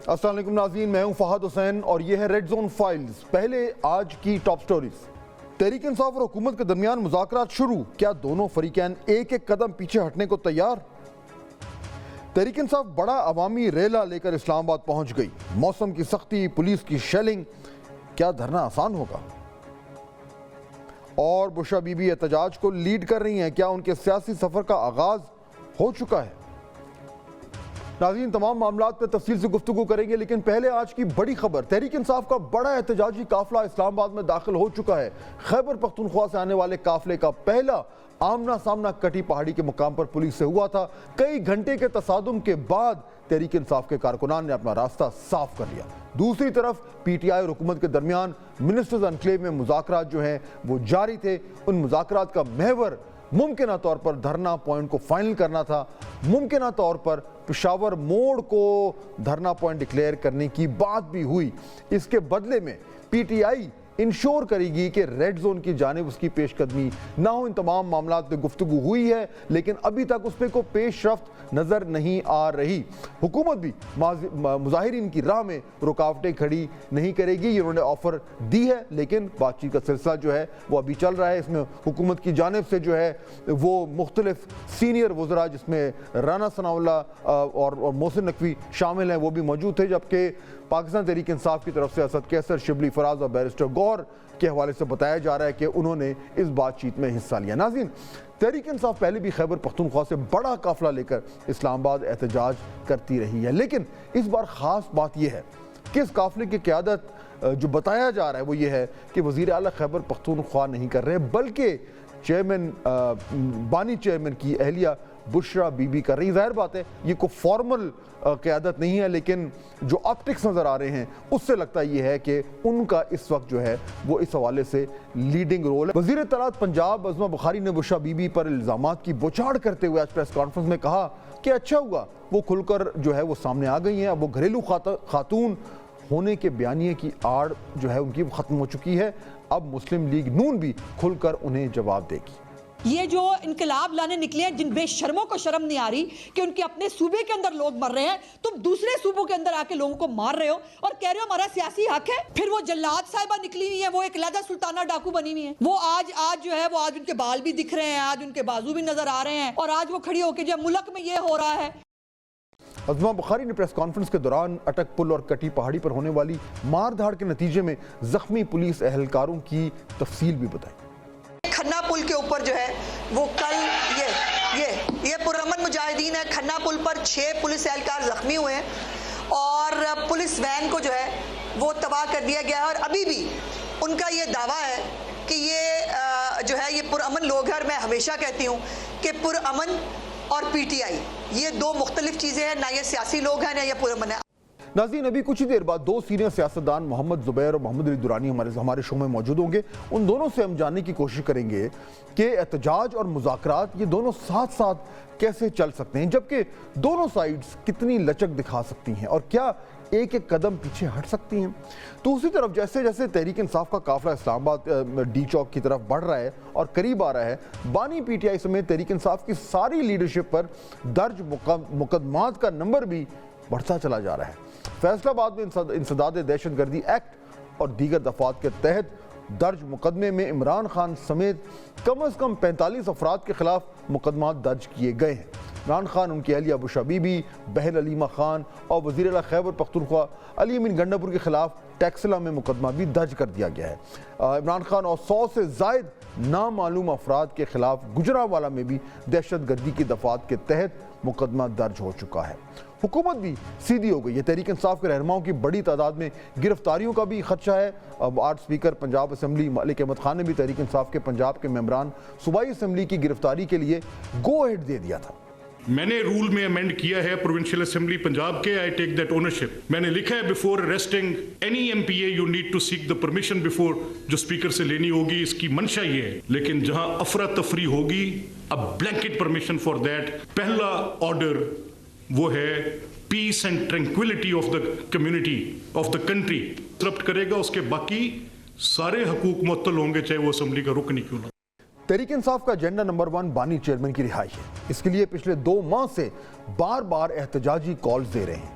السلام علیکم ناظرین، میں ہوں فہد حسین اور یہ ہے ریڈ زون فائلز۔ پہلے آج کی ٹاپ سٹوریز۔ تحریک انصاف اور حکومت کے درمیان مذاکرات شروع، کیا دونوں فریقین ایک ایک قدم پیچھے ہٹنے کو تیار؟ تحریک انصاف بڑا عوامی ریلا لے کر اسلام آباد پہنچ گئی۔ موسم کی سختی، پولیس کی شیلنگ، کیا دھرنا آسان ہوگا؟ اور بشرا بی بی احتجاج کو لیڈ کر رہی ہیں، کیا ان کے سیاسی سفر کا آغاز ہو چکا ہے؟ ناظرین، تمام معاملات پہ تفصیل سے گفتگو کریں گے، لیکن پہلے آج کی بڑی خبر۔ تحریک انصاف کا بڑا احتجاجی قافلہ اسلام آباد میں داخل ہو چکا ہے۔ خیبر پختونخوا سے آنے والے قافلے کا پہلا آمنا سامنا کٹی پہاڑی کے مقام پر پولیس سے ہوا تھا۔ کئی گھنٹے کے تصادم کے بعد تحریک انصاف کے کارکنان نے اپنا راستہ صاف کر لیا۔ دوسری طرف پی ٹی آئی اور حکومت کے درمیان منسٹرز انکلیو میں مذاکرات جو ہیں وہ جاری تھے۔ ان مذاکرات کا محور ممکنہ طور پر دھرنا پوائنٹ کو فائنل کرنا تھا۔ ممکنہ طور پر پشاور موڑ کو دھرنا پوائنٹ ڈکلیئر کرنے کی بات بھی ہوئی۔ اس کے بدلے میں پی ٹی آئی انشور کرے گی کہ ریڈ زون کی جانب اس کی پیش قدمی نہ ہو۔ ان تمام معاملات پہ گفتگو ہوئی ہے، لیکن ابھی تک اس پہ کوئی پیش رفت نظر نہیں آ رہی۔ حکومت بھی مظاہرین کی راہ میں رکاوٹیں کھڑی نہیں کرے گی، یہ انہوں نے آفر دی ہے، لیکن بات چیت کا سلسلہ جو ہے وہ ابھی چل رہا ہے۔ اس میں حکومت کی جانب سے جو ہے وہ مختلف سینئر وزراء، جس میں رانا ثناء اللہ اور محسن نقوی شامل ہیں، وہ بھی موجود تھے، جبکہ پاکستان تحریک انصاف کی طرف سے اسد کیسر، شبلی فراز اور بیرسٹر گور کے حوالے سے بتایا جا رہا ہے کہ انہوں نے اس بات چیت میں حصہ لیا۔ ناظرین، تحریک انصاف پہلے بھی خیبر پختونخوا سے بڑا قافلہ لے کر اسلام آباد احتجاج کرتی رہی ہے، لیکن اس بار خاص بات یہ ہے کہ اس قافلے کی قیادت جو بتایا جا رہا ہے وہ یہ ہے کہ وزیر اعلیٰ خیبر پختونخوا نہیں کر رہے، بلکہ بانی چیئرمین کی اہلیہ بشرا بی بی کر رہی۔ ظاہر بات ہے یہ کوئی فارمل قیادت نہیں ہے، لیکن جو آپٹکس نظر آ رہے ہیں اس سے لگتا یہ ہے کہ ان کا اس وقت جو ہے وہ اس حوالے سے لیڈنگ رول ہے۔ وزیر اطلاعات پنجاب عظمہ بخاری نے بشرا بی بی پر الزامات کی بوچھاڑ کرتے ہوئے آج پریس کانفرنس میں کہا کہ اچھا ہوا وہ کھل کر جو ہے وہ سامنے آ گئی ہیں۔ اب وہ گھریلو خاتون ہونے کے بیانیے کی آڑ جو ہے ان کی ختم ہو چکی ہے۔ اب مسلم لیگ نون بھی کھل کر انہیں جواب دے گی۔ یہ جو انقلاب لانے نکلے ہیں، جن بے شرموں کو شرم نہیں آ رہی کہ ان کے اپنے صوبے کے اندر لوگ مر رہے ہیں، تم دوسرے صوبوں کے اندر آ کے لوگوں کو مار رہے ہو اور کہہ رہے ہو ہمارا سیاسی حق ہے۔ پھر وہ جلاد صاحبہ نکلی ہوئی ہیں، وہ ایک علیحدہ سلطانہ ڈاکو بنی ہوئی ہیں، وہ آج جو ہے وہ آج ان کے بال بھی دکھ رہے ہیں، آج ان کے بازو بھی نظر آ رہے ہیں، اور آج وہ کھڑی ہو کے جو ملک میں یہ ہو رہا ہے۔ عظمہ بخاری نے پریس کانفرنس کے دوران اٹک پل اور کٹی پہاڑی پر ہونے والی مار دھاڑ کے نتیجے میں زخمی پولیس اہلکاروں کی تفصیل بھی بتائی۔ کھنا پل کے اوپر جو ہے وہ کل یہ پرامن مجاہدین ہے۔ کھنا پل پر 6 پولیس اہلکار زخمی ہوئے ہیں اور پولیس وین کو جو ہے وہ تباہ کر دیا گیا ہے، اور ابھی بھی ان کا یہ دعویٰ ہے کہ یہ جو ہے یہ پرامن لوگ ہیں، اور میں ہمیشہ کہتی ہوں کہ پرامن اور پی ٹی آئی یہ دو مختلف چیزیں ہیں، نہ یہ سیاسی لوگ ہیں نہ یہ پرامن ہے۔ ناظرین، ابھی کچھ ہی دیر بعد 2 سینئر سیاستدان محمد زبیر اور محمد علی درانی ہمارے شو میں موجود ہوں گے۔ ان دونوں سے ہم جاننے کی کوشش کریں گے کہ احتجاج اور مذاکرات یہ دونوں ساتھ ساتھ کیسے چل سکتے ہیں، جبکہ دونوں سائیڈز کتنی لچک دکھا سکتی ہیں اور کیا ایک ایک قدم پیچھے ہٹ سکتی ہیں۔ دوسری طرف جیسے جیسے تحریک انصاف کا قافلہ اسلام آباد ڈی چوک کی طرف بڑھ رہا ہے اور قریب آ رہا ہے، بانی پی ٹی آئی سمیت تحریک انصاف کی ساری لیڈرشپ پر درج مقدمات کا نمبر بھی بڑھتا چلا جا رہا ہے۔ فیصل آباد میں انسداد دہشت گردی ایکٹ اور دیگر دفعات کے تحت درج مقدمے میں عمران خان سمیت کم از کم 45 افراد کے خلاف مقدمات درج کیے گئے ہیں۔ عمران خان، ان کی اہلیہ بشرا بی بی، بہن علیمہ خان اور وزیر اعلیٰ خیبر پختونخوا علی امین گنڈاپور کے خلاف ٹیکسلا میں مقدمہ بھی درج کر دیا گیا ہے۔ عمران خان اور 100 سے زائد نامعلوم افراد کے خلاف گجرانوالہ میں بھی دہشت گردی کی دفعات کے تحت مقدمہ درج ہو چکا ہے۔ حکومت بھی سیدھی ہو گئی ہے۔ تحریک انصاف کے رہنماؤں کی بڑی تعداد میں گرفتاریوں کا بھی خدشہ ہے۔ آج اسپیکر پنجاب اسمبلی ملک احمد خان نے بھی تحریک انصاف کے پنجاب کے ممبران صوبائی اسمبلی کی گرفتاری کے لیے گو ہیڈ دے دیا تھا۔ میں نے رول میں امینڈ کیا ہے پروونشل اسمبلی پنجاب کے، آئی ٹیک دیٹ اونرشپ۔ میں نے لکھا ہے before arresting any M P A you need to seek the permission before, جو اسپیکر سے لینی ہوگی۔ اس کی منشا یہ ہے، لیکن جہاں افراتفری ہوگی اب بلینکٹ پرمیشن فار دیٹ۔ پہلا آرڈر وہ ہے peace and tranquility of the community of the country disrupt کرے گا، اس کے باقی سارے حقوق معطل ہوں گے، چاہے وہ اسمبلی کا رکن ہی کیوں نہ۔ تحریک انصاف کا ایجنڈا نمبر 1 بانی چیئرمین کی رہائی ہے۔ اس کے لیے پچھلے 2 ماہ سے بار بار احتجاجی کالز دے رہے ہیں۔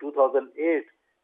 2008,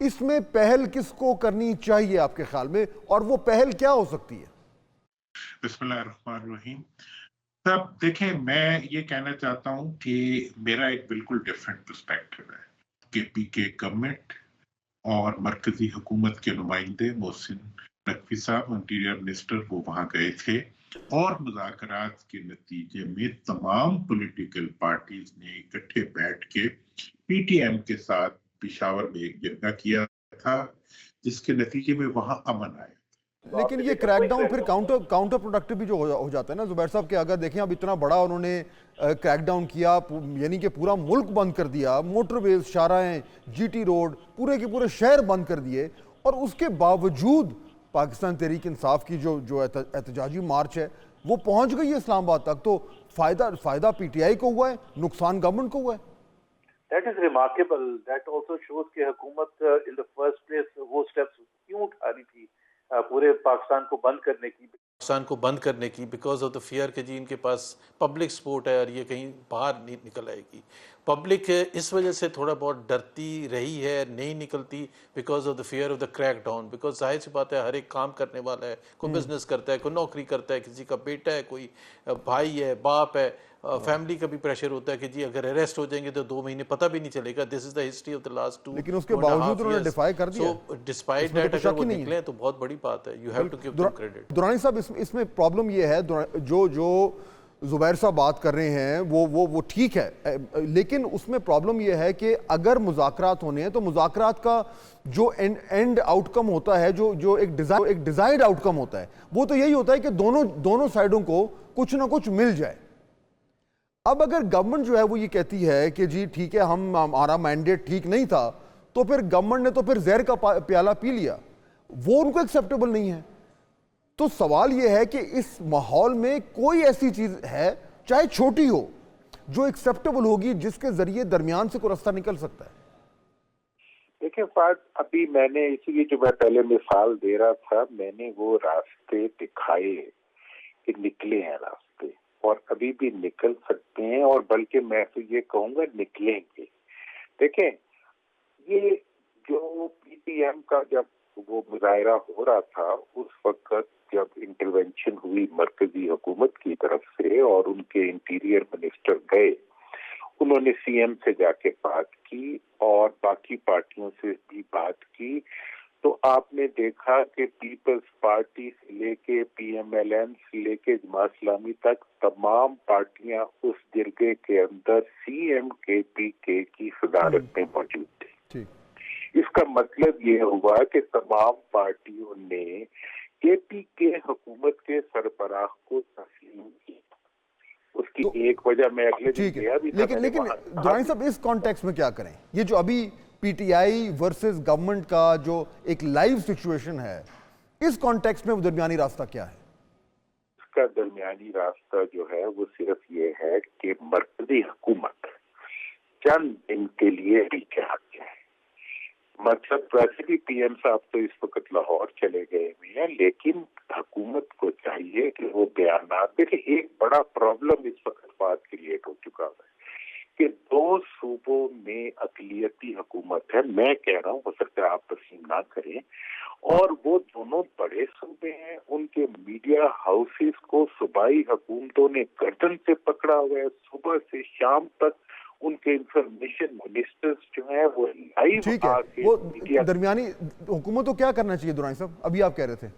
اس میں پہل کس کو کرنی چاہیے آپ کے خیال میں، اور وہ پہل کیا ہو سکتی ہے؟ بسم اللہ الرحمن الرحیم. صاحب دیکھیں، میں یہ کہنا چاہتا ہوں کہ میرا ایک بالکل ڈیفرنٹ پرسپیکٹو ہے کہ پی کے گورنمنٹ اور مرکزی حکومت کے نمائندے محسن نقوی صاحب انٹیریئر منسٹر وہ وہاں گئے تھے، اور مذاکرات کے نتیجے میں تمام پولیٹیکل پارٹیز نے اکٹھے بیٹھ کے پی ٹی ایم کے ساتھ پشاور میں ایک جرگہ کیا تھا، جس کے نتیجے میں وہاں امن آیا. لیکن یہ کریک ڈاؤن پھر کاؤنٹر پروڈکٹیو بھی جو ہو جاتا ہے نا زبیر صاحب، کہ اگر دیکھیں اب اتنا بڑا انہوں نے کریک ڈاؤن کیا، یعنی کہ پورا ملک بند کر دیا، موٹر ویز، شاہراہیں، جی ٹی روڈ، پورے کے پورے شہر بند کر دیے، اور اس کے باوجود پاکستان تحریک انصاف کی جو احتجاجی مارچ ہے وہ پہنچ گئی ہے اسلام آباد تک، تو فائدہ پی ٹی آئی کو ہوا ہے، نقصان گورنمنٹ کو ہوا ہے. That is remarkable. That also shows کہ حکومت in the first place وہ steps کیوں اٹھا رہی تھی پورے پاکستان کو بند کرنے کی. بیکاز آف دا فیئر کہ جی ان کے پاس پبلک سپورٹ ہے اور یہ کہیں باہر نہیں نکل آئے گی. پبلک اس وجہ سے تھوڑا بہت ڈرتی رہی ہے، نہیں نکلتی because of the fear of the crackdown. Because ظاہر سی بات ہے، ہر ایک کام کرنے والا ہے، کوئی بزنس کرتا ہے، کوئی نوکری کرتا ہے، کسی کا بیٹا ہے، کوئی بھائی ہے، باپ ہے، فیملی کا بھی پریشر ہوتا ہے کہ جی اگر اریسٹ ہو جائیں گے تو 2 مہینے پتہ بھی نہیں چلے گا. This is the history of the last 2. لیکن اس کے باوجود انہوں نے ڈیفائی کر دیا. سو ڈسپائٹ دیٹ اگر وہ نکلیں تو بہت بڑی بات ہے. You have to give them credit. Durrani صاحب اس میں پرابلم یہ ہے، جو زبیر صاحب بات کر رہے ہیں وہ ٹھیک ہے، لیکن اس میں پرابلم یہ ہے کہ اگر مذاکرات ہونے ہیں تو مذاکرات کا جو اینڈ آؤٹ کم ہوتا ہے، جو ایک ڈیزائرڈ آؤٹ کم ہوتا ہے، وہ تو یہی ہوتا ہے کہ دونوں سائڈوں کو کچھ نہ کچھ مل جائے. اب اگر گورنمنٹ جو ہے وہ یہ کہتی ہے کہ جی ٹھیک ہے ہمارا مینڈیٹ ٹھیک نہیں تھا، تو پھر گورنمنٹ نے تو پھر زہر کا پیالہ پی لیا، وہ ان کو ایکسیپٹیبل نہیں ہے. تو سوال یہ ہے کہ اس ماحول میں کوئی ایسی چیز ہے چاہے چھوٹی ہو جو ایکسیپٹیبل ہوگی، جس کے ذریعے درمیان سے کوئی رستہ نکل سکتا ہے؟ دیکھیں فہد، ابھی میں نے اسی لیے جو میں پہلے مثال دے رہا تھا، میں نے وہ راستے دکھائے کہ نکلے ہیں راستے، اور ابھی بھی نکل سکتے ہیں، اور بلکہ میں تو یہ کہوں گا نکلیں گے. دیکھیں، یہ جو پی ٹی ایم کا جب وہ مظاہرہ ہو رہا تھا، اس وقت جب انٹرونشن ہوئی مرکزی حکومت کی طرف سے اور ان کے انٹیریئر منسٹر گئے، انہوں نے سی ایم سے جا کے بات کی اور باقی پارٹیوں سے بھی بات کی، تو آپ نے دیکھا کہ پیپلز پارٹی سے لے کے پی ایم ایل این سے لے کے جماعت اسلامی تک تمام پارٹیاں اس جرگے کے اندر سی ایم کے پی کے کی صدارت میں موجود تھی. اس کا مطلب یہ ہوا کہ تمام پارٹیوں نے کے پی کے حکومت کے سربراہ کو تسلیم کیا. اس کی ایک وجہ میں اگلے دن گیا بھی تھا. لیکن دورانی صاحب اس کانٹیکس میں کیا کریں؟ یہ جو ابھی P T I versus government کا جو ایک لائیو سچویشن ہے، اس کانٹیکس میں وہ درمیانی راستہ کیا ہے؟ اس کا درمیانی راستہ جو ہے وہ صرف یہ ہے کہ مرکزی حکومت چند دن کے لیے پیچھے ہٹ جائے. مطلب ویسے بھی پی ایم صاحب تو اس وقت لاہور چلے گئے ہوئے ہیں، لیکن حکومت کو چاہیے کہ وہ بیانات دیکھیں. ایک بڑا پرابلم اس وقت بات کریٹ ہو چکا ہے کہ 2 صوبوں میں اقلیتی حکومت ہے. میں کہہ رہا ہوں، ہو سکتا ہے آپ تسلیم نہ کریں، اور وہ دونوں بڑے صوبے ہیں. ان کے میڈیا ہاؤسز کو صوبائی حکومتوں نے گردن سے پکڑا ہوا ہے. صبح سے شام تک ان کے انفارمیشن منسٹرز جو ہیں وہ لائیو ٹھیک ہے. وہ درمیانی حکومت کو کیا کرنا چاہیے دورانی صاحب؟ ابھی آپ کہہ رہے تھے.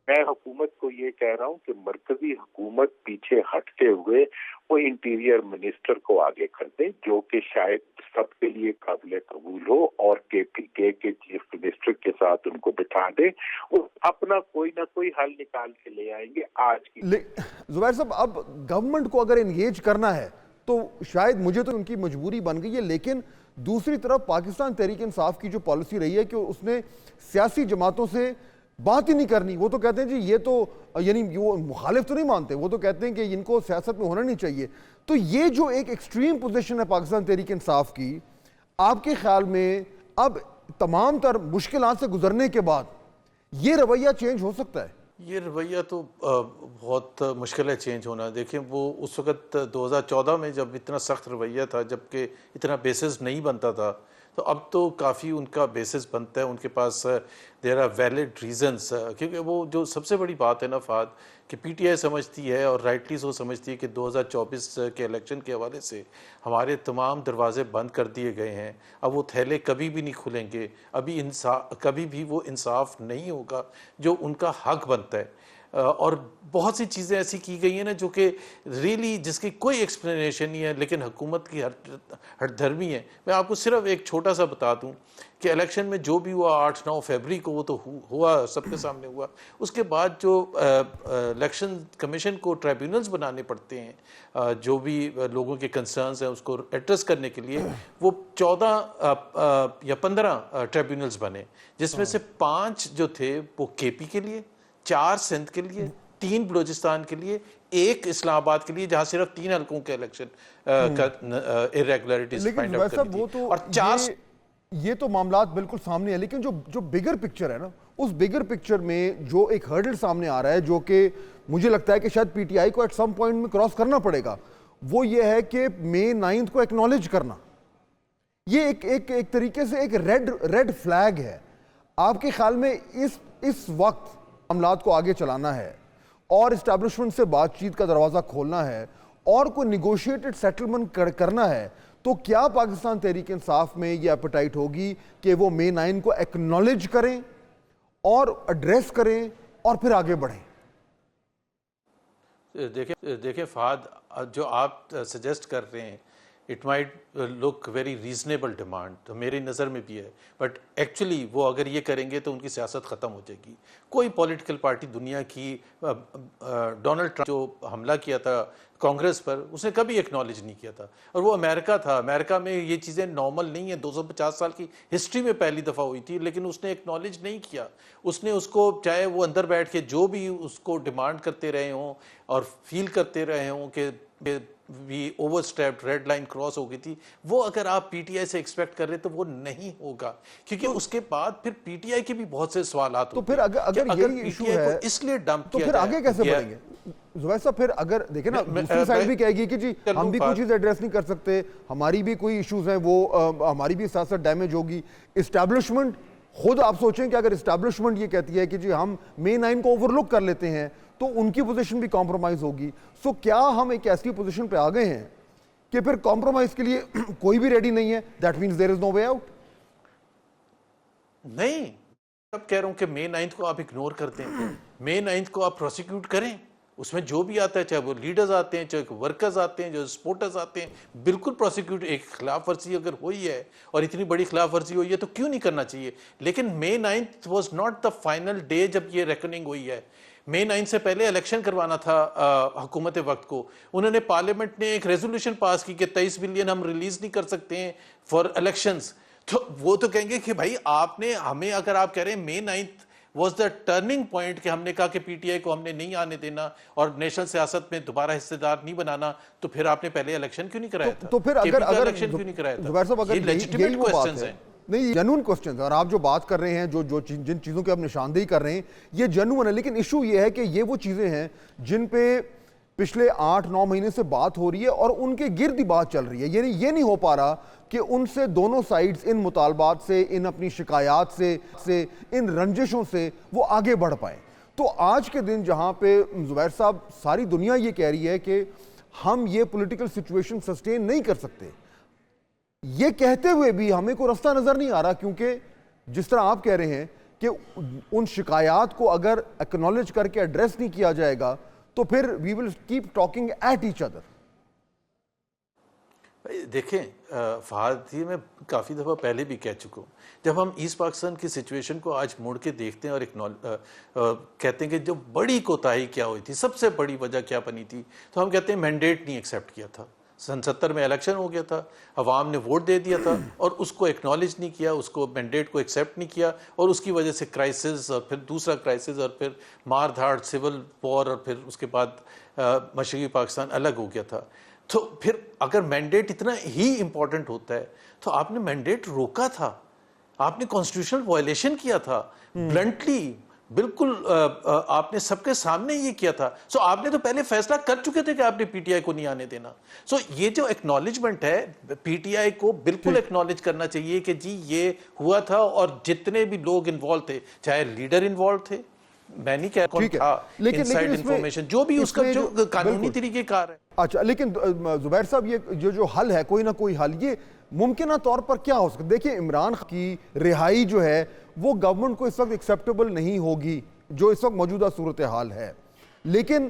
میں حکومت کو یہ کہہ رہا ہوں کہ مرکزی حکومت پیچھے ہٹتے ہوئے وہ انٹیریئر منسٹر کو آگے کر دے، جو کہ شاید سب کے لیے قابل قبول ہو، اور کے پی کے چیف منسٹر کے ساتھ ان کو بٹھا دے. وہ اپنا کوئی نہ کوئی حل نکال کے لے آئیں گے. آج کی زبیر صاحب، اب گورنمنٹ کو اگر انگیج کرنا ہے تو شاید مجھے تو ان کی مجبوری بن گئی ہے، لیکن دوسری طرف پاکستان تحریک انصاف کی جو پالیسی رہی ہے کہ اس نے سیاسی جماعتوں سے بات ہی نہیں کرنی. وہ تو کہتے ہیں جی یہ تو، یعنی وہ مخالف تو نہیں مانتے، وہ تو کہتے ہیں کہ ان کو سیاست میں ہونا نہیں چاہیے. تو یہ جو ایک ایکسٹریم پوزیشن ہے پاکستان تحریک انصاف کی، آپ کے خیال میں اب تمام تر مشکلات سے گزرنے کے بعد یہ رویہ چینج ہو سکتا ہے؟ یہ رویہ تو بہت مشکل ہے چینج ہونا. دیکھیں، وہ اس وقت 2014 میں جب اتنا سخت رویہ تھا، جبکہ اتنا بیسس نہیں بنتا تھا، تو اب تو کافی ان کا بیسس بنتا ہے, ان کے پاس دیر آر ویلڈ ریزنس, کیونکہ وہ جو سب سے بڑی بات ہے نا فہد, کہ پی ٹی آئی سمجھتی ہے اور رائٹلی سو سمجھتی ہے کہ 2024 کے الیکشن کے حوالے سے ہمارے تمام دروازے بند کر دیے گئے ہیں, اب وہ تھیلے کبھی بھی نہیں کھلیں گے, کبھی بھی وہ انصاف نہیں ہوگا جو ان کا حق بنتا ہے. اور بہت سی چیزیں ایسی کی گئی ہیں نا جو کہ ریلی جس کی کوئی ایکسپلینیشن نہیں ہے, لیکن حکومت کی ہٹ دھرمی ہے. میں آپ کو صرف ایک چھوٹا سا بتا دوں کہ الیکشن میں جو بھی ہوا 8-9 فیبری کو, وہ تو ہوا, سب کے سامنے ہوا. اس کے بعد جو الیکشن کمیشن کو ٹریبیونلز بنانے پڑتے ہیں, جو بھی لوگوں کے کنسرنز ہیں اس کو ایڈریس کرنے کے لیے, وہ 14 یا 15 ٹریبیونلز بنے, جس میں سے 5 جو تھے وہ کے پی کے لیے, 4 سندھ کے لیے, 3 بلوچستان کے لیے, 1 اسلام آباد کے لیے جہاں صرف 3 حلقوں کے الیکشن کا irregularities find out کرنی تھی, اور 4 یہ تو معاملات بالکل سامنے ہیں. لیکن جو بگر پکچر ہے نا, اس بگر پکچر میں جو ایک ہرڈل سامنے آ رہا ہے, جو کہ مجھے لگتا ہے کہ شاید پی ٹی آئی کو ایٹ سم پوائنٹ میں کراس کرنا پڑے گا, وہ یہ ہے کہ مئی 9 کو ایکنالج کرنا. یہ ایک طریقے سے ایک ریڈ فلیگ ہے. آپ کے خیال میں اس وقت معاملات کو آگے چلانا ہے اور اسٹیبلشمنٹ سے بات چیت کا دروازہ کھولنا ہے اور کوئی نیگوشیٹڈ سیٹلمنٹ کرنا ہے, تو کیا پاکستان تحریک انصاف میں یہ اپیٹائٹ ہوگی کہ وہ مئی 9 کو ایکنالج کریں اور ایڈریس کریں اور پھر آگے بڑھیں؟ دیکھیں فہد, جو آپ سجیسٹ کر رہے ہیں it might look very reasonable demand, تو میری نظر میں بھی ہے, بٹ ایکچولی وہ اگر یہ کریں گے تو ان کی سیاست ختم ہو جائے گی. کوئی پولیٹیکل پارٹی دنیا کی, ڈونلڈ ٹرمپ جو حملہ کیا تھا کانگریس پر, اس نے کبھی ایکنالج نہیں کیا تھا, اور وہ امریکہ تھا. امریکہ میں یہ چیزیں نارمل نہیں ہیں, 250 سال کی ہسٹری میں پہلی دفعہ ہوئی تھی, لیکن اس نے ایکنالج نہیں کیا. اس نے اس کو, چاہے وہ اندر بیٹھ کے جو بھی اس کو ڈیمانڈ کرتے رہے ہوں اور فیل کرتے رہے ہوں کہ بھی اوور سٹیپڈ, ریڈ لائن کراس ہو گئی تھی, وہ اگر آپ پی ٹی آئی سے ایکسپیکٹ کر رہے تو وہ نہیں ہوگا, کیونکہ اس کے بعد پھر پی ٹی آئی کے بھی بہت سے سوالات ہوتے ہیں. تو پھر اگر یہی ایشو ہے اس لیے ڈمپ تو پھر آگے کیسے بڑھیں گے زبیر صاحب؟ پھر اگر دیکھیں نا, دوسری سائڈ بھی کہے گی کہ جی ہم بھی کوئی چیز ایڈریس نہیں کر سکتے, ہماری بھی کوئی ایشوز ہیں, وہ ہماری بھی سیاست ڈیمیج ہوگی. اسٹیبلشمنٹ خود آپ سوچیں کہ اگر اسٹیبلشمنٹ یہ کہتی ہے کہ جی ہم مئی 9 کو اوور لک کر لیتے ہیں, تو ان کی پوزیشن بھی کمپرومائز ہوگی. سو کیا ہم ایک ایسی پوزیشن پہ آ گئے ہیں کہ پھر کمپرومائز کے لیے کوئی بھی ریڈی نہیں ہے؟ That means there is no way out. نہیں, اب کہہ رہا ہوں کہ مئی 9 کو آپ اگنور کرتے ہیں, مئی 9 کو آپ پروسیکیوٹ کریں, اس میں جو بھی آتا ہے, چاہے وہ لیڈرز آتے ہیں, چاہے ورکرز آتے ہیں, جو سپورٹرز آتے ہیں, بالکل پروسیکیوٹ. ایک خلاف ورزی اگر ہوئی ہے اور اتنی بڑی خلاف ورزی ہوئی ہے تو کیوں نہیں کرنا چاہیے؟ لیکن مئی 9 was not the final day جب یہ ریکننگ ہوئی ہے. مئی 9 سے پہلے الیکشن کروانا تھا حکومت وقت کو. انہوں نے پارلیمنٹ نے ایک ریزولوشن پاس کی کہ 23 بلین ہم ریلیز نہیں کر سکتے ہیں فار الیکشنز. تو وہ تو کہیں گے کہ بھائی آپ نے ہمیں, اگر آپ کہہ رہے ہیں مئی 9 واز دا ٹرننگ پوائنٹ کہ ہم نے کہا کہ پی ٹی آئی کو ہم نے نہیں آنے دینا اور نیشنل سیاست میں دوبارہ حصے دار نہیں بنانا, تو پھر آپ نے پہلے الیکشن کیوں نہیں کرایا تھا؟ تو پھر اگر الیکشن کیوں نہیں کرایا تھا؟ یہ لیجیٹیمیٹ کوسچنز ہیں. نہیں, جنون کوسچنز, اور آپ جو بات کر رہے ہیں, جن چیزوں کی آپ نشاندہی کر رہے ہیں, یہ جنون ہے. لیکن ایشو یہ ہے کہ یہ وہ چیزیں ہیں جن پہ پچھلے 8-9 مہینے سے بات ہو رہی ہے اور ان کے گرد ہی بات چل رہی ہے. یعنی یہ نہیں ہو پا رہا کہ ان سے دونوں سائیڈز ان مطالبات سے, ان اپنی شکایات سے, ان رنجشوں سے وہ آگے بڑھ پائیں. تو آج کے دن جہاں پہ زبیر صاحب ساری دنیا یہ کہہ رہی ہے کہ ہم یہ پولیٹیکل سچویشن سسٹین نہیں کر سکتے, یہ کہتے ہوئے بھی ہمیں کوئی رستہ نظر نہیں آ رہا, کیونکہ جس طرح آپ کہہ رہے ہیں کہ ان شکایات کو اگر ایکنالج کر کے ایڈریس نہیں کیا جائے گا تو پھر we will keep talking at each other. دیکھیں فہد, یہ میں کافی دفعہ پہلے بھی کہہ چکا ہوں, جب ہم ایسٹ پاکستان کی سچویشن کو آج موڑ کے دیکھتے ہیں اور کہتے ہیں کہ جو بڑی کوتاہی کیا ہوئی تھی, سب سے بڑی وجہ کیا بنی تھی, تو ہم کہتے ہیں مینڈیٹ نہیں ایکسیپٹ کیا تھا. 70 میں الیکشن ہو گیا تھا, عوام نے ووٹ دے دیا تھا اور اس کو ایکنالج نہیں کیا, اس کو مینڈیٹ کو ایکسیپٹ نہیں کیا, اور اس کی وجہ سے کرائسس اور پھر دوسرا کرائسس اور پھر مار دھاڑ, سول وار, اور پھر اس کے بعد مشرقی پاکستان الگ ہو گیا تھا. تو پھر اگر مینڈیٹ اتنا ہی امپورٹنٹ ہوتا ہے تو آپ نے مینڈیٹ روکا تھا, آپ نے کانسٹیٹیوشنل وائلیشن کیا تھا بلنٹلی. بالکل آپ نے سب کے سامنے یہ کیا تھا. سو آپ نے تو پہلے فیصلہ کر چکے تھے کہ آپ نے پی ٹی آئی کو نہیں آنے دینا. سو یہ جو ایکنالجمنٹ ہے پی ٹی آئی کو بالکل ایکنالج کرنا چاہیے کہ جی یہ ہوا تھا, اور جتنے بھی لوگ انوالو تھے, چاہے لیڈر انوالو تھے, میں نہیں کہہ کون تھا, انسائڈ انفارمیشن جو بھی اس کا جو قانونی طریقہ کار ہے. اچھا, لیکن زبیر صاحب یہ جو حل ہے, کوئی نہ کوئی حل یہ ممکنہ طور پر کیا ہو سکتا ہے؟ دیکھیں عمران خان کی رہائی جو ہے وہ گورنمنٹ کو اس وقت ایکسیپٹیبل نہیں ہوگی جو اس وقت موجودہ صورتحال ہے, لیکن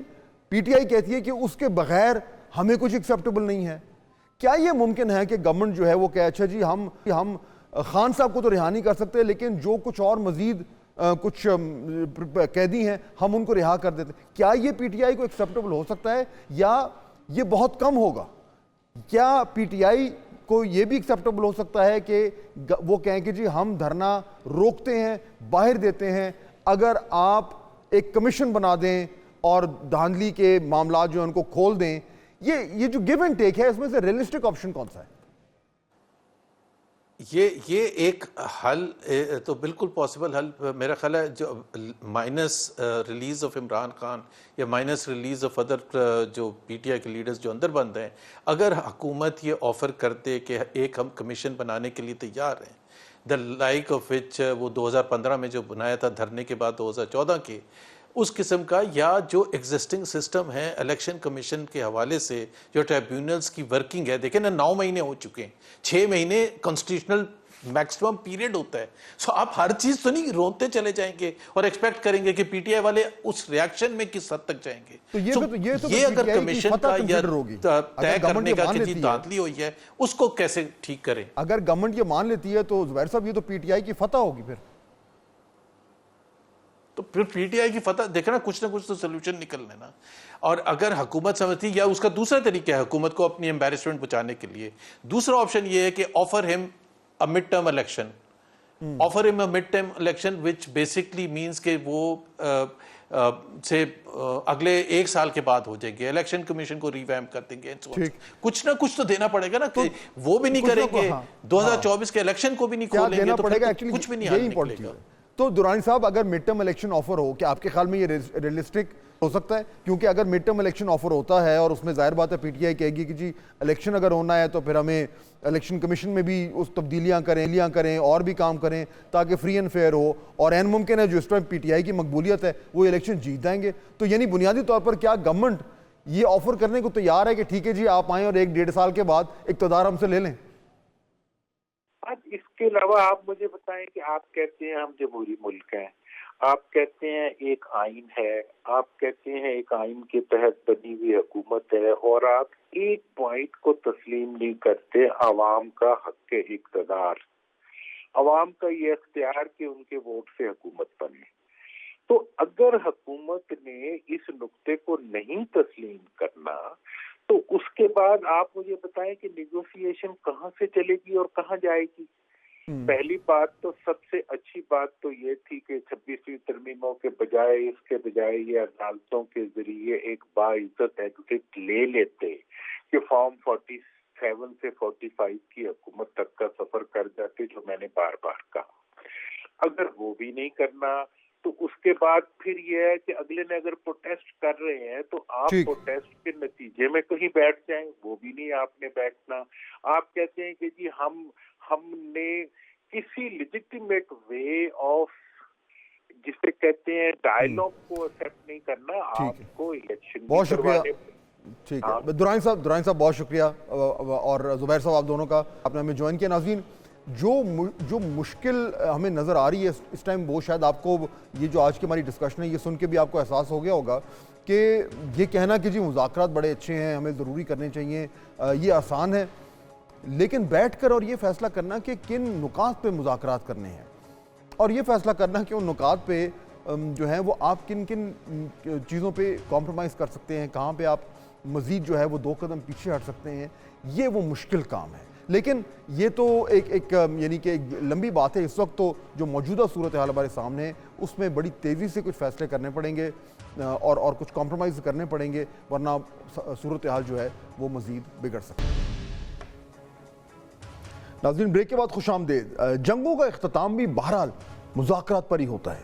پی ٹی آئی کہتی ہے کہ اس کے بغیر ہمیں کچھ ایکسیپٹیبل نہیں ہے. کیا یہ ممکن ہے کہ گورنمنٹ جو ہے وہ کہے اچھا جی ہم خان صاحب کو تو رہا نہیں کر سکتے, لیکن جو کچھ اور مزید کچھ قیدی ہیں ہم ان کو رہا کر دیتے؟ کیا یہ پی ٹی آئی کو ایکسیپٹیبل ہو سکتا ہے یا یہ بہت کم ہوگا؟ کیا پی ٹی آئی کو یہ بھی ایکسیپٹیبل ہو سکتا ہے کہ وہ کہیں کہ جی ہم دھرنا روکتے ہیں, باہر دیتے ہیں, اگر آپ ایک کمیشن بنا دیں اور دھاندلی کے معاملات جو ہیں ان کو کھول دیں؟ یہ جو گیو اینڈ ٹیک ہے اس میں سے ریئلسٹک آپشن کون سا ہے؟ یہ ایک حل تو بالکل پاسبل حل میرا خیال ہے, جو minus release of Imran Khan یا مائنس ریلیز آف ادر جو پی ٹی آئی کے لیڈرز جو اندر بند ہیں, اگر حکومت یہ آفر کرتے کہ ایک ہم کمیشن بنانے کے لیے تیار ہیں, دا لائک آف وچ وہ 2015 میں جو بنایا تھا دھرنے کے بعد 2014 کے, اس قسم کا, یا جو ایگزسٹنگ سسٹم ہے الیکشن کمیشن کے حوالے سے جو ٹریبیونلز کی ورکنگ ہے, دیکھیں نا 9 مہینے ہو چکے ہیں, 6 مہینے کانسٹیٹیوشنل میکسیمم پیریڈ ہوتا ہے. سو آپ ہر چیز تو نہیں رونتے چلے جائیں گے اور ایکسپیکٹ کریں گے کہ پی ٹی آئی والے اس ریاکشن میں کس حد تک جائیں گے. یہ اگر کمیشن کا یا طے کرنے کا کہ جی دھاندلی ہوئی ہے اس کو کیسے ٹھیک کریں؟ اگر گورنمنٹ یہ مان لیتی ہے تو زبیر صاحب یہ تو پی ٹی آئی کی فتح ہوگی پھر. تو پھر پی ٹی آئی کی فتح دیکھنا, کچھ نہ کچھ تو سلوشن نکلنے نا. اور اگر حکومت سمجھتی, یا اس کا دوسرا طریقہ ہے حکومت کو اپنی امبیرسمنٹ بچانے کے لیے, دوسرا آپشن یہ ہے کہ آفر ہم a mid-term election. Offer him a mid-term election which basically means کہ وہ سے اگلے 1 سال کے بعد ہو جائے گی, الیکشن کمیشن کو ریویمپ کر دیں گے, کچھ نہ کچھ تو دینا پڑے گا نا. کہ وہ بھی نہیں کریں گے, 2024 کے الیکشن کو بھی نہیں کھولیں گے, تو کچھ بھی نہیں حل نکلے گا. تو درانی صاحب اگر مڈ ٹرم الیکشن آفر ہو, کہ آپ کے خیال میں یہ ریئلسٹک ہو سکتا ہے؟ کیونکہ اگر مڈ ٹرم الیکشن آفر ہوتا ہے اور اس میں ظاہر بات ہے پی ٹی آئی کہے گی کہ جی الیکشن اگر ہونا ہے تو پھر ہمیں الیکشن کمیشن میں بھی اس تبدیلیاں کریں اور بھی کام کریں تاکہ فری اینڈ فیئر ہو, اور این ممکن ہے جو اس ٹائم پی ٹی آئی کی مقبولیت ہے وہ الیکشن جیت جائیں گے. تو یعنی بنیادی طور پر کیا گورنمنٹ یہ آفر کرنے کو تیار ہے کہ ٹھیک ہے جی آپ آئیں اور 1-1.5 سال کے بعد اقتدار ہم سے لے لیں؟ اس کے علاوہ آپ مجھے بتائیں کہ آپ کہتے ہیں ہم جمہوری ملک ہیں, آپ کہتے ہیں ایک آئین ہے, آپ کہتے ہیں ایک آئین کے تحت بنی ہوئی حکومت ہے, اور آپ ایک پوائنٹ کو تسلیم نہیں کرتے, عوام کا حق اقتدار, عوام کا یہ اختیار کہ ان کے ووٹ سے حکومت بنے. تو اگر حکومت نے اس نقطے کو نہیں تسلیم کرنا تو اس کے بعد آپ مجھے بتائیں کہ نیگوسیشن کہاں سے چلے گی اور کہاں جائے گی؟ پہلی بات تو سب سے اچھی بات تو یہ تھی کہ 26ویں ترمیموں کے بجائے یہ عدالتوں کے ذریعے ایک باعزت ایگزٹ لے لیتے کہ فارم 47 سے 45 کی حکومت تک کا سفر کر جاتے, جو میں نے بار بار کہا. اگر وہ بھی نہیں کرنا تو اس کے بعد پھر یہ ہے کہ اگلے نے اگر پروٹیسٹ کر رہے ہیں تو آپ پروٹیسٹ کے نتیجے میں کہیں بیٹھ جائیں, وہ بھی نہیں آپ نے بیٹھنا. آپ کہتے ہیں کہ جی ہم نے کسی لیجیٹیمیٹ وے آف جسے کہتے ہیں ڈائیلاگ کو ایکسیپٹ نہیں کرنا, آپ کو الیکشن. بہت شکریہ. ٹھیک ہے درانی صاحب بہت شکریہ, اور زبیر صاحب آپ دونوں کا آپ نے ہمیں جوائن کیا. ناظرین, جو مشکل ہمیں نظر آ رہی ہے اس ٹائم, وہ شاید آپ کو یہ جو آج کی ہماری ڈسکشن ہے یہ سن کے بھی آپ کو احساس ہو گیا ہوگا کہ یہ کہنا کہ جی مذاکرات بڑے اچھے ہیں, ہمیں ضروری کرنے چاہیے, یہ آسان ہے, لیکن بیٹھ کر اور یہ فیصلہ کرنا کہ کن نکات پہ مذاکرات کرنے ہیں, اور یہ فیصلہ کرنا کہ ان نکات پہ جو ہیں وہ آپ کن چیزوں پہ کمپرومائز کر سکتے ہیں, کہاں پہ آپ مزید جو ہے وہ 2 قدم پیچھے ہٹ سکتے ہیں, یہ وہ مشکل کام ہے. لیکن یہ تو ایک یعنی کہ ایک لمبی بات ہے. اس وقت تو جو موجودہ صورتحال ہمارے سامنے ہے اس میں بڑی تیزی سے کچھ فیصلے کرنے پڑیں گے اور کچھ کمپرومائز کرنے پڑیں گے, ورنہ صورتحال جو ہے وہ مزید بگڑ سکتی ہے. ناظرین, بریک کے بعد خوش آمدید. جنگوں کا اختتام بھی بہرحال مذاکرات پر ہی ہوتا ہے.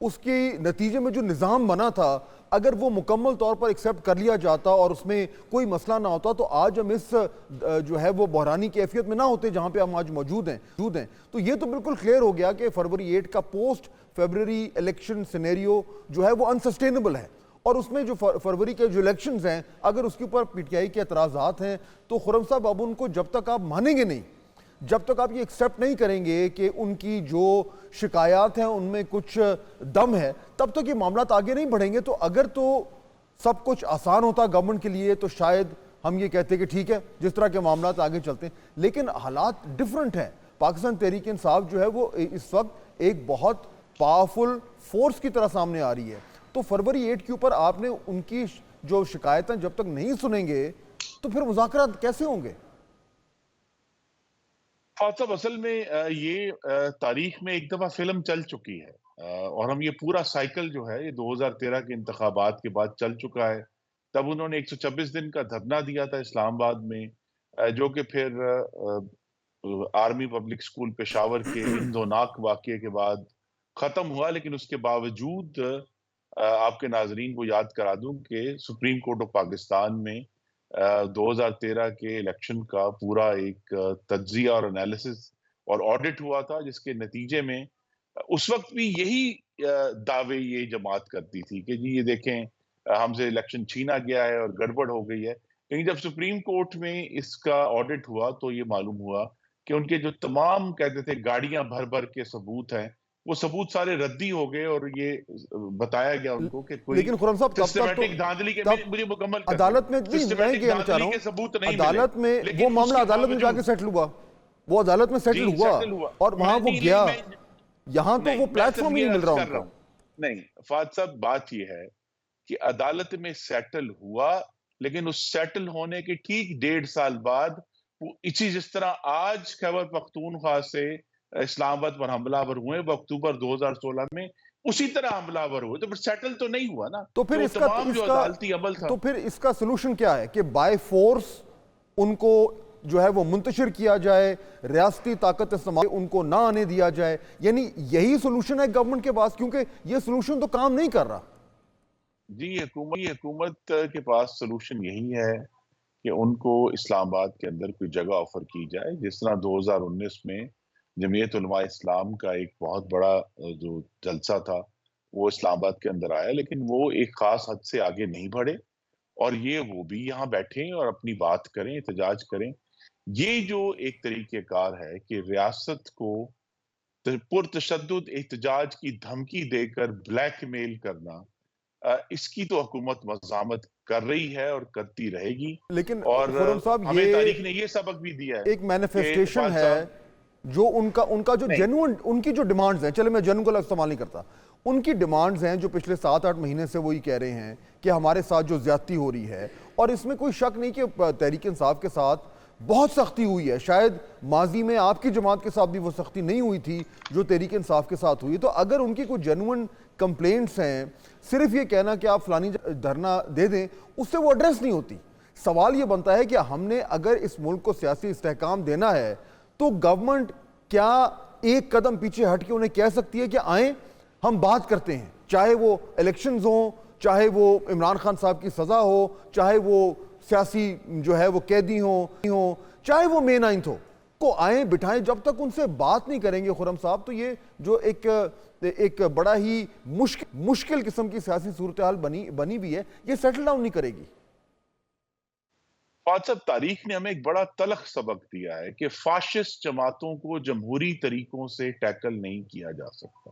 اس کے نتیجے میں جو نظام بنا تھا اگر وہ مکمل طور پر ایکسیپٹ کر لیا جاتا اور اس میں کوئی مسئلہ نہ ہوتا تو آج ہم اس جو ہے وہ بحرانی کیفیت میں نہ ہوتے جہاں پہ ہم آج موجود ہیں. تو یہ تو بالکل کلیئر ہو گیا کہ فروری 8 کا پوسٹ فیبرری الیکشن سینیریو جو ہے وہ انسسٹینیبل ہے, اور اس میں جو فروری کے جو الیکشنز ہیں اگر اس کے اوپر پی ٹی آئی کے اعتراضات ہیں تو خرم صاحب اب ان کو جب تک آپ مانیں گے نہیں, جب تک آپ یہ ایکسیپٹ نہیں کریں گے کہ ان کی جو شکایات ہیں ان میں کچھ دم ہے, تب تک یہ معاملات آگے نہیں بڑھیں گے. تو اگر تو سب کچھ آسان ہوتا گورنمنٹ کے لیے تو شاید ہم یہ کہتے کہ ٹھیک ہے جس طرح کے معاملات آگے چلتے ہیں, لیکن حالات ڈیفرنٹ ہیں. پاکستان تحریک انصاف جو ہے وہ اس وقت ایک بہت پاورفل فورس کی طرح سامنے آ رہی ہے. تو فروری 8 کے اوپر آپ نے ان کی جو شکایتیں جب تک نہیں سنیں گے تو پھر مذاکرات کیسے ہوں گے؟ صاحب اصل میں یہ تاریخ میں ایک دفعہ فلم چل چکی ہے اور ہم یہ پورا سائیکل جو ہے یہ 2013 کے انتخابات کے بعد چل چکا ہے. تب انہوں نے 126 دن کا دھرنا دیا تھا اسلام آباد میں, جو کہ پھر آرمی پبلک اسکول پشاور کے ہندوناک واقعے کے بعد ختم ہوا. لیکن اس کے باوجود آپ کے ناظرین کو یاد کرا دوں کہ سپریم کورٹ آف پاکستان میں 2013 کے الیکشن کا پورا ایک تجزیہ اور انالیسس اور آڈٹ ہوا تھا, جس کے نتیجے میں اس وقت بھی یہی دعوے یہ جماعت کرتی تھی کہ جی یہ دیکھیں ہم سے الیکشن چھینا گیا ہے اور گڑبڑ ہو گئی ہے. لیکن جب سپریم کورٹ میں اس کا آڈٹ ہوا تو یہ معلوم ہوا کہ ان کے جو تمام کہتے تھے گاڑیاں بھر بھر کے ثبوت ہیں, وہ ثبوت سارے ردی ہو گئے اور یہ بتایا گیا ان کو کہ کوئی لیکن خرم صاحب سسٹمیٹک دھاندلی کے مجھے مکمل عدالت میں کے ثبوت نہیں عدالت میں وہ معاملہ عدالت میں جا کے سیٹل ہوا, وہ عدالت میں سیٹل ہوا اور وہاں وہ گیا, یہاں تو وہ پلیٹ فارم ہی نہیں مل رہا ان کو. نہیں فہد صاحب, بات یہ ہے کہ عدالت میں سیٹل ہوا, لیکن اس سیٹل ہونے کے ٹھیک 1.5 سال بعد اسی جس طرح آج خیبر پختونخوا سے اسلام آباد پر حملہ آور ہوئے وہ اکتوبر 2016 میں اسی طرح حملہ آور ہوئے, تو پھر سیٹل تو نہیں ہوا نا. تو پھر اس کا سلوشن کیا ہے کہ بائی فورس ان کو جو ہے وہ منتشر کیا جائے, ریاستی طاقت استعمال ان کو نہ آنے دیا جائے, یعنی یہی سلوشن ہے گورنمنٹ کے پاس, کیونکہ یہ سلوشن تو کام نہیں کر رہا. جی حکومت کے پاس سلوشن یہی ہے کہ ان کو اسلام آباد کے اندر کوئی جگہ آفر کی جائے, جس طرح 2019 میں جمعیت علماء اسلام کا ایک بہت بڑا جو جلسہ تھا وہ اسلام آباد کے اندر آیا, لیکن وہ ایک خاص حد سے آگے نہیں بڑھے اور وہ بھی یہاں بیٹھیں اور اپنی بات کریں, احتجاج کریں. یہ جو ایک طریقہ کار ہے کہ ریاست کو پرتشدد احتجاج کی دھمکی دے کر بلیک میل کرنا, اس کی تو حکومت مزاحمت کر رہی ہے اور کرتی رہے گی. لیکن اور ہمیں تاریخ نے یہ سبق بھی دیا ہے, ایک مینیفیسٹیشن ہے جو ان کا جو جنوئن ان کی جو ڈیمانڈز ہیں, چلے میں جنوئن کو استعمال نہیں کرتا, ان کی ڈیمانڈز ہیں جو پچھلے 7-8 مہینے سے وہی کہہ رہے ہیں کہ ہمارے ساتھ جو زیادتی ہو رہی ہے, اور اس میں کوئی شک نہیں کہ تحریک انصاف کے ساتھ بہت سختی ہوئی ہے. شاید ماضی میں آپ کی جماعت کے ساتھ بھی وہ سختی نہیں ہوئی تھی جو تحریک انصاف کے ساتھ ہوئی. تو اگر ان کی کوئی جنوئن کمپلینٹس ہیں, صرف یہ کہنا کہ آپ فلانی دھرنا دے دیں, اس سے وہ ایڈریس نہیں ہوتی. سوال یہ بنتا ہے کہ ہم نے اگر اس ملک کو سیاسی استحکام دینا ہے تو گورنمنٹ کیا ایک قدم پیچھے ہٹ کے انہیں کہہ سکتی ہے کہ آئیں ہم بات کرتے ہیں, چاہے وہ الیکشنز ہوں, چاہے وہ عمران خان صاحب کی سزا ہو, چاہے وہ سیاسی جو ہے وہ قیدی ہوں, چاہے وہ مے 9 ہو, کو آئیں بٹھائیں. جب تک ان سے بات نہیں کریں گے خرم صاحب تو یہ جو ایک بڑا ہی مشکل قسم کی سیاسی صورتحال بنی بھی ہے, یہ سیٹل ڈاؤن نہیں کرے گی. فہد صاحب, تاریخ نے ہمیں ایک بڑا تلخ سبق دیا ہے کہ فاشسٹ جماعتوں کو جمہوری طریقوں سے ٹیکل نہیں کیا جا سکتا.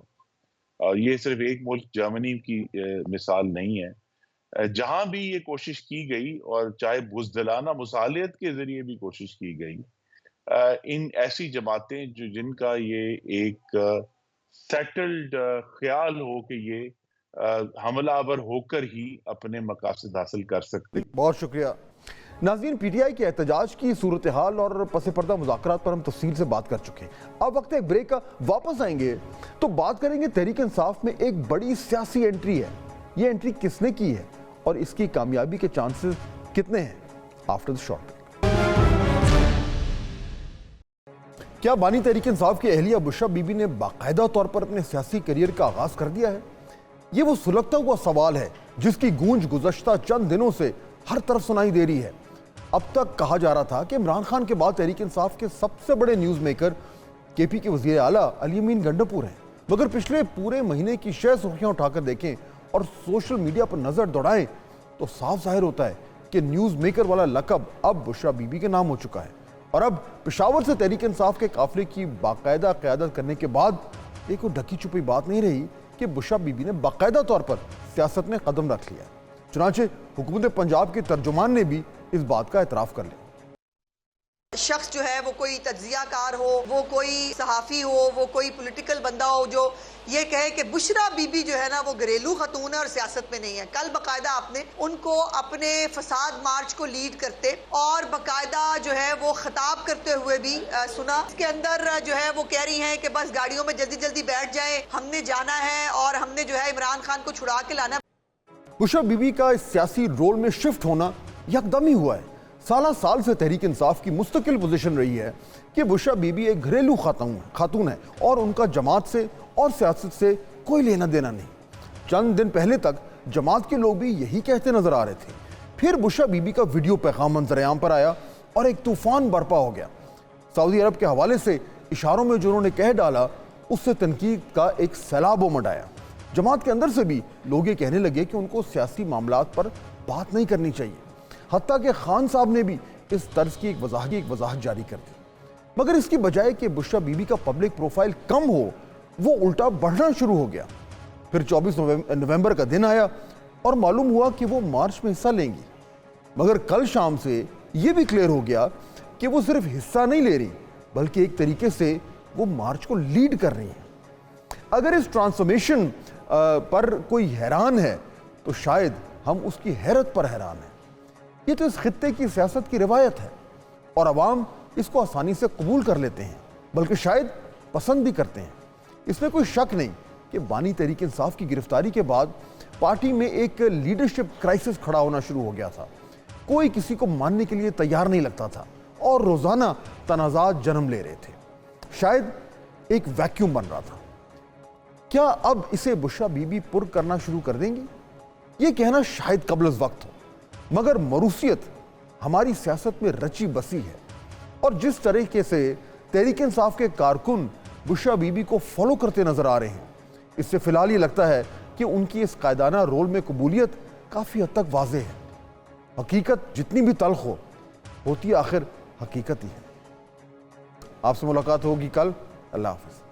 اور یہ صرف ایک ملک جرمنی کی مثال نہیں ہے, جہاں بھی یہ کوشش کی گئی اور چاہے بزدلانہ مصالحت کے ذریعے بھی کوشش کی گئی, ان ایسی جماعتیں جن کا یہ ایک سیٹلڈ خیال ہو کہ یہ حملہ آور ہو کر ہی اپنے مقاصد حاصل کر سکتے. بہت شکریہ ناظرین. پی ٹی آئی کے احتجاج کی صورتحال اور پس پردہ مذاکرات پر ہم تفصیل سے بات کر چکے ہیں. اب وقت ہے ایک بریک کا, واپس آئیں گے تو بات کریں گے تحریک انصاف میں ایک بڑی سیاسی انٹری ہے. یہ انٹری کس نے کی ہے اور اس کی کامیابی کے چانسز کتنے ہیں؟ After the short. کیا بانی تحریک انصاف کی اہلیہ بشرا بی بی نے باقاعدہ طور پر اپنے سیاسی کیریئر کا آغاز کر دیا ہے؟ یہ وہ سلگتا ہوا سوال ہے جس کی گونج گزشتہ چند دنوں سے ہر طرف سنائی دے رہی ہے۔ اب تک کہا جا رہا تھا کہ عمران خان کے بعد تحریک انصاف کے سب سے بڑے نیوز میکر کے پی کے وزیر اعلیٰ علی امین گنڈاپور ہیں، مگر پچھلے پورے مہینے کی 6 سرخیاں اٹھا کر دیکھیں اور سوشل میڈیا پر نظر دوڑائیں تو صاف ظاہر ہوتا ہے کہ نیوز میکر والا لقب اب بشریٰ بی بی کے نام ہو چکا ہے، اور اب پشاور سے تحریک انصاف کے قافلے کی باقاعدہ قیادت کرنے کے بعد یہ کوئی ڈھکی چھپی بات نہیں رہی کہ بشریٰ بی بی نے باقاعدہ طور پر سیاست میں قدم رکھ لیا۔ چنانچہ حکومت پنجاب کے ترجمان نے بھی اس بات کا اعتراف کر لیا۔ شخص جو ہے وہ کوئی تجزیہ کار ہو، وہ کوئی صحافی ہو، وہ کوئی پولیٹیکل بندہ ہو جو یہ کہے کہ بشریٰ بی بی جو ہے نا وہ گھریلو خاتون ہے اور سیاست میں نہیں ہے۔ کل باقاعدہ آپ نے ان کو اپنے فساد مارچ کو لیڈ کرتے اور باقاعدہ جو ہے وہ خطاب کرتے ہوئے بھی سنا۔ اس کے اندر جو ہے وہ کہہ رہی ہیں کہ بس گاڑیوں میں جلدی جلدی بیٹھ جائیں، ہم نے جانا ہے اور ہم نے جو ہے عمران خان کو چھڑا کے لانا۔ بشریٰ بی بی کا اس سیاسی رول میں شفٹ ہونا یکدم ہی ہوا ہے۔ سالہ سال سے تحریک انصاف کی مستقل پوزیشن رہی ہے کہ بشریٰ بی بی ایک گھریلو خاتون ہے اور ان کا جماعت سے اور سیاست سے کوئی لینا دینا نہیں۔ چند دن پہلے تک جماعت کے لوگ بھی یہی کہتے نظر آ رہے تھے، پھر بشریٰ بی بی کا ویڈیو پیغام منظر عام پر آیا اور ایک طوفان برپا ہو گیا۔ سعودی عرب کے حوالے سے اشاروں میں جو انہوں نے کہہ ڈالا اس سے تنقید کا ایک سیلاب امڈ آیا۔ جماعت کے اندر سے بھی لوگ یہ کہنے لگے کہ ان کو سیاسی معاملات پر بات نہیں کرنی چاہیے، حتیٰ کہ خان صاحب نے بھی اس طرز کی ایک وضاحت جاری کر دی۔ مگر اس کی بجائے کہ بشریٰ بی بی کا پبلک پروفائل کم ہو، وہ الٹا بڑھنا شروع ہو گیا۔ پھر 24 نومبر کا دن آیا اور معلوم ہوا کہ وہ مارچ میں حصہ لیں گی، مگر کل شام سے یہ بھی کلیئر ہو گیا کہ وہ صرف حصہ نہیں لے رہی بلکہ ایک طریقے سے وہ مارچ کو لیڈ کر رہی ہیں۔ اگر اس ٹرانسفارمیشن پر کوئی حیران ہے تو شاید ہم اس کی حیرت پر حیران ہیں۔ یہ تو اس خطے کی سیاست کی روایت ہے اور عوام اس کو آسانی سے قبول کر لیتے ہیں، بلکہ شاید پسند بھی کرتے ہیں۔ اس میں کوئی شک نہیں کہ بانی تحریک انصاف کی گرفتاری کے بعد پارٹی میں ایک لیڈرشپ کرائسس کھڑا ہونا شروع ہو گیا تھا۔ کوئی کسی کو ماننے کے لیے تیار نہیں لگتا تھا اور روزانہ تنازعات جنم لے رہے تھے۔ شاید ایک ویکیوم بن رہا تھا۔ کیا اب اسے بشریٰ بی بی پر کرنا شروع کر دیں گی؟ یہ کہنا شاید قبل از وقت ہو، مگر موروثیت ہماری سیاست میں رچی بسی ہے، اور جس طریقے سے تحریک انصاف کے کارکن بشریٰ بی بی کو فالو کرتے نظر آ رہے ہیں، اس سے فی الحال یہ لگتا ہے کہ ان کی اس قائدانہ رول میں قبولیت کافی حد تک واضح ہے۔ حقیقت جتنی بھی تلخ ہوتی آخر حقیقت ہی ہے۔ آپ سے ملاقات ہوگی کل۔ اللہ حافظ۔